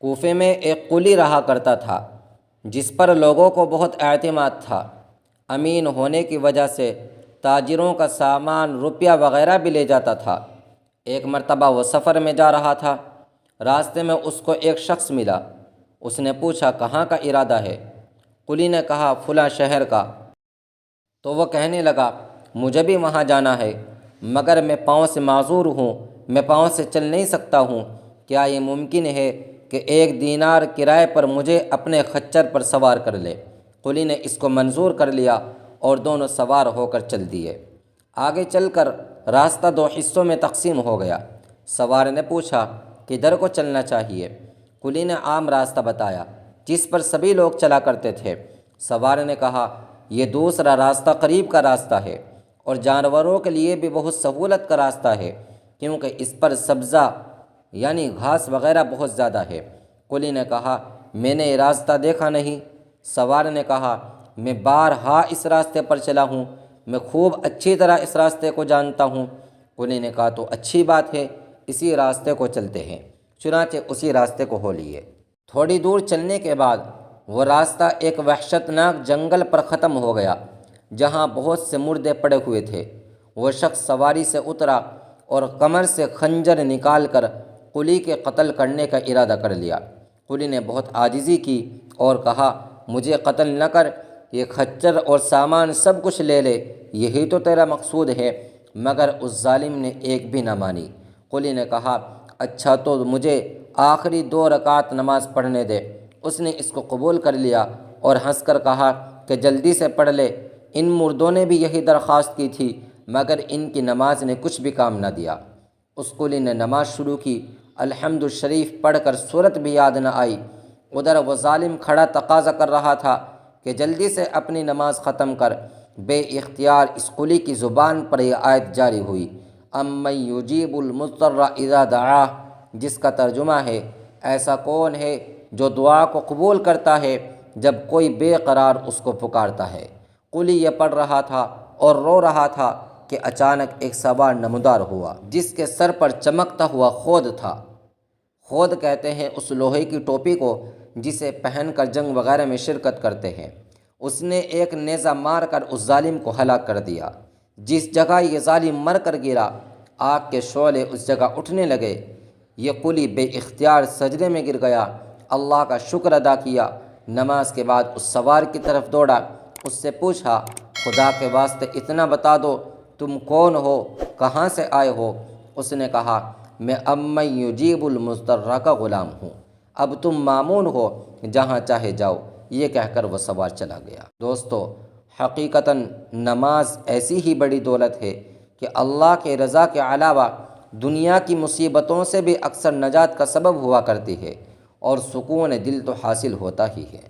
کوفے میں ایک قلی رہا کرتا تھا جس پر لوگوں کو بہت اعتماد تھا۔ امین ہونے کی وجہ سے تاجروں کا سامان، روپیہ وغیرہ بھی لے جاتا تھا۔ ایک مرتبہ وہ سفر میں جا رہا تھا، راستے میں اس کو ایک شخص ملا۔ اس نے پوچھا کہاں کا ارادہ ہے؟ قلی نے کہا فلاں شہر کا۔ تو وہ کہنے لگا مجھے بھی وہاں جانا ہے، مگر میں پاؤں سے معذور ہوں، میں پاؤں سے چل نہیں سکتا ہوں۔ کیا یہ ممکن ہے کہ 1 دینار کرائے پر مجھے اپنے خچر پر سوار کر لے؟ قلی نے اس کو منظور کر لیا اور دونوں سوار ہو کر چل دیے۔ آگے چل کر راستہ 2 حصوں میں تقسیم ہو گیا۔ سوار نے پوچھا کدھر کو چلنا چاہیے؟ قلی نے عام راستہ بتایا جس پر سبھی لوگ چلا کرتے تھے۔ سوار نے کہا یہ دوسرا راستہ قریب کا راستہ ہے اور جانوروں کے لیے بھی بہت سہولت کا راستہ ہے، کیونکہ اس پر سبزہ یعنی گھاس وغیرہ بہت زیادہ ہے۔ قلی نے کہا میں نے یہ راستہ دیکھا نہیں۔ سوار نے کہا میں بارہا اس راستے پر چلا ہوں، میں خوب اچھی طرح اس راستے کو جانتا ہوں۔ قلی نے کہا تو اچھی بات ہے، اسی راستے کو چلتے ہیں۔ چنانچہ اسی راستے کو ہو لیے۔ تھوڑی دور چلنے کے بعد وہ راستہ ایک وحشتناک جنگل پر ختم ہو گیا جہاں بہت سے مردے پڑے ہوئے تھے۔ وہ شخص سواری سے اترا اور کمر سے خنجر نکال کر قلی کے قتل کرنے کا ارادہ کر لیا۔ قلی نے بہت عاجزی کی اور کہا مجھے قتل نہ کر، یہ خچر اور سامان سب کچھ لے لے، یہی تو تیرا مقصود ہے۔ مگر اس ظالم نے ایک بھی نہ مانی۔ قلی نے کہا اچھا تو مجھے آخری 2 رکعت نماز پڑھنے دے۔ اس نے اس کو قبول کر لیا اور ہنس کر کہا کہ جلدی سے پڑھ لے۔ ان مردوں نے بھی یہی درخواست کی تھی، مگر ان کی نماز نے کچھ بھی کام نہ دیا۔ اس قلی نے نماز شروع کی، الحمد شریف پڑھ کر سورت بھی یاد نہ آئی۔ ادھر وہ ظالم کھڑا تقاضا کر رہا تھا کہ جلدی سے اپنی نماز ختم کر۔ بے اختیار اس قلی کی زبان پر یہ آیت جاری ہوئی، امن یجیب المضطر اذا دعاہ، جس کا ترجمہ ہے ایسا کون ہے جو دعا کو قبول کرتا ہے جب کوئی بے قرار اس کو پکارتا ہے۔ قلی یہ پڑھ رہا تھا اور رو رہا تھا کہ اچانک ایک سوار نمودار ہوا جس کے سر پر چمکتا ہوا خود تھا۔ خود کہتے ہیں اس لوہے کی ٹوپی کو جسے پہن کر جنگ وغیرہ میں شرکت کرتے ہیں۔ اس نے ایک نیزہ مار کر اس ظالم کو ہلاک کر دیا۔ جس جگہ یہ ظالم مر کر گرا، آگ کے شعلے اس جگہ اٹھنے لگے۔ یہ قلی بے اختیار سجدے میں گر گیا، اللہ کا شکر ادا کیا۔ نماز کے بعد اس سوار کی طرف دوڑا، اس سے پوچھا خدا کے واسطے اتنا بتا دو تم کون ہو، کہاں سے آئے ہو؟ اس نے کہا میں امن یجیب المضطر کا غلام ہوں، اب تم مامون ہو، جہاں چاہے جاؤ۔ یہ کہہ کر وہ سوار چلا گیا۔ دوستو، حقیقتاً نماز ایسی ہی بڑی دولت ہے کہ اللہ کے رضا کے علاوہ دنیا کی مصیبتوں سے بھی اکثر نجات کا سبب ہوا کرتی ہے، اور سکون دل تو حاصل ہوتا ہی ہے۔